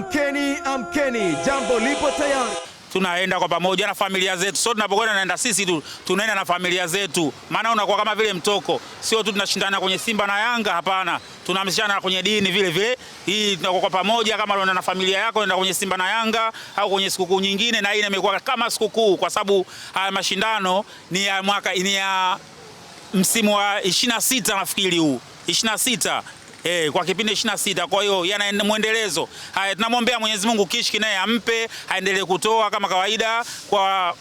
Amkeni, amkeni, jambo lipo tayari. Tunaenda kwa pamoja na familia zetu. Sio tunapokwenda naenda sisi tu, tunaenda na familia zetu. Maana unakuwa kama vile mtoko. Sio tu tunashindana kwenye Simba na Yanga, hapana. Tunamshindana kwenye dini vile vile. Hii tunakuwa kwa pamoja kama unaenda na familia yako unaenda kwenye Simba na Yanga au kwenye sikukuu nyingine, na hii imekuwa kama sikukuu kwa sababu haya mashindano ni ya mwaka msimu wa 26 nafikiri huu. 26. Kwa kipindi 26. Kwa hiyo yana mwendelezo. Haya, tunamwombea Mwenyezi Mungu Kishki naye ampe, aendelee kutoa kama kawaida kwa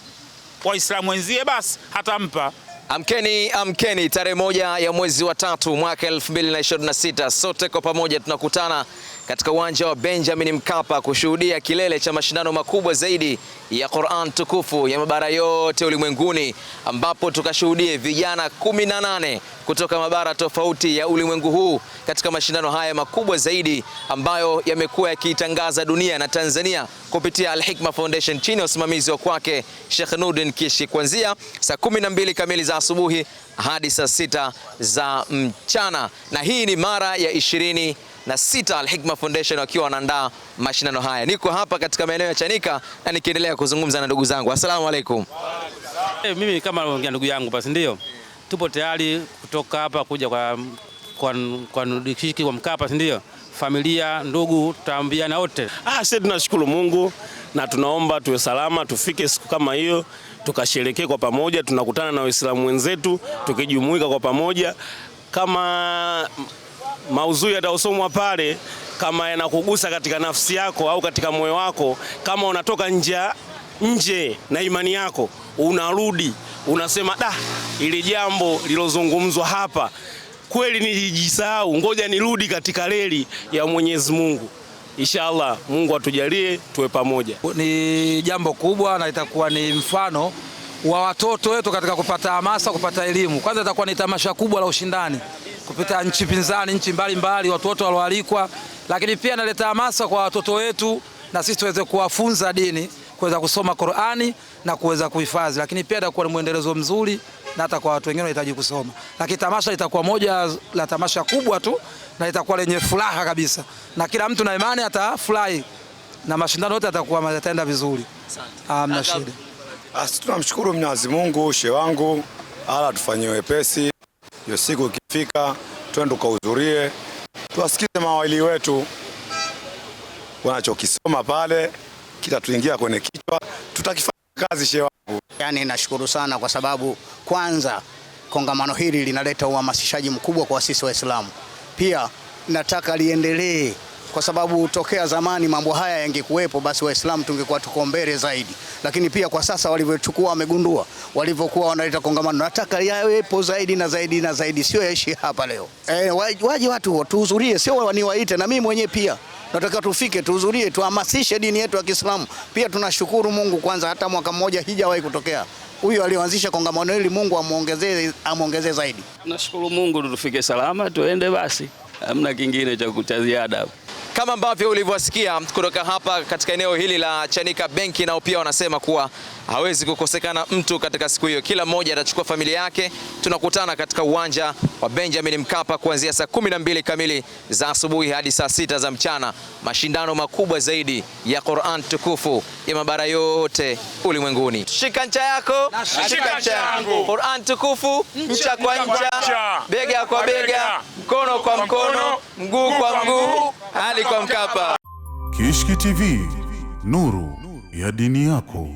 Waislamu wenzie, basi hatampa. Amkeni, amkeni, tarehe 1 ya mwezi wa 3 mwaka 2026, sote kwa pamoja tunakutana katika uwanja wa Benjamin Mkapa kushuhudia kilele cha mashindano makubwa zaidi ya Qur'an tukufu ya mabara yote ulimwenguni, ambapo tukashuhudie vijana 18 kutoka mabara tofauti ya ulimwengu huu katika mashindano haya makubwa zaidi ambayo yamekuwa yakiitangaza dunia na Tanzania kupitia Al-Hikma Foundation chini ya usimamizi wa kwake Sheikh Nurdin Kishki, kuanzia saa 12 kamili za asubuhi hadi saa 6 za mchana. Na hii ni mara ya 26 Al-Hikma Foundation wakiwa wanaandaa mashindano haya. Niko hapa katika maeneo ya Chanika na nikiendelea kuzungumza na ndugu zangu. Asalamu alaykum. Mimi kama ongea ndugu yangu basi ndio. Tupo tayari kutoka hapa kuja kwa Kishki kwa Mkapa, ndio. Familia, ndugu, tutaambiana wote. Sisi tunashukuru Mungu na tunaomba tuwe salama, tufike siku kama hiyo tukasherekee kwa pamoja, tunakutana na Waislamu wenzetu tukijumuika kwa pamoja. Kama maudhui yataosomwa pale, kama yanakugusa katika nafsi yako au katika moyo wako, kama unatoka nje na imani yako, unarudi unasema ili jambo lilozungumzwa hapa kweli nilijisahau, ngoja nirudi katika reli ya Mwenyezi Mungu. Inshallah Mungu atujalie tuwe pamoja. Ni jambo kubwa na itakuwa ni mfano wa watoto wetu katika kupata hamasa, kupata elimu. Kwanza itakuwa ni tamasha kubwa la ushindani kupita nchi pinzani, nchi mbalimbali, watu wote walioalikwa, lakini pia naleta hamasa kwa watoto wetu na sisi tuweze kuwafunza dini, kuweza kusoma Qur'ani na kuweza kuhifadhi, lakini pia itakuwa ni muendelezo mzuri na hata kwa watu wengine wanahitaji kusoma. Lakini tamasha itakuwa moja la tamasha kubwa tu na itakuwa lenye furaha kabisa, na kila mtu na imani atafurahi na mashindano yote yataenda vizuri. Hamna shida. Tunamshukuru Mwenyezi Mungu, shehe wangu, ala tufanyie wepesi. Hiyo siku ikifika twende kuhudhurie, tuwasikize mawali wetu wanachokisoma pale, kitatuingia kwenye kichwa, tutakifanya kazi shehe wangu. Yani nashukuru sana kwa sababu kwanza kongamano hili linaleta uhamasishaji mkubwa kwa sisi Waislamu. Pia nataka liendelee kwa sababu tokea zamani mambo haya yangekuwepo basi Waislamu tungekuwa tuko mbele zaidi. Lakini pia kwa sasa walivyochukua wamegundua, walivyokuwa wanaleta kongamano, nataka yawepo zaidi na zaidi na zaidi, sio yaishi hapa leo. Waje watu tuhudhurie, sio waniwaite, na mimi mwenyewe pia nataka tufike tuhudhurie, tuhamasishe dini yetu ya Kiislamu. Pia tunashukuru Mungu kwanza, hata mwaka mmoja hijawahi kutokea. Huyu alioanzisha kongamano hili Mungu amuongezee zaidi. Nashukuru Mungu tufike salama, tuende basi. Hamna kingine cha kuchaziada. Kama ambavyo ulivyosikia kutoka hapa katika eneo hili la Chanika Benki, nao pia wanasema kuwa hawezi kukosekana mtu katika siku hiyo. Kila mmoja atachukua familia yake. Tunakutana katika uwanja wa Benjamin Mkapa kuanzia saa 12 kamili za asubuhi hadi saa 6 za mchana. Mashindano makubwa zaidi ya Qur'an tukufu ya mabara yote ulimwenguni. Shika ncha yako, shika ncha yangu. Qur'an tukufu, ncha kwa ncha, bega kwa bega, mkono kwa mkono, mguu kwa mguu, hadi kwa Mkapa. Kishki TV, nuru ya dini yako.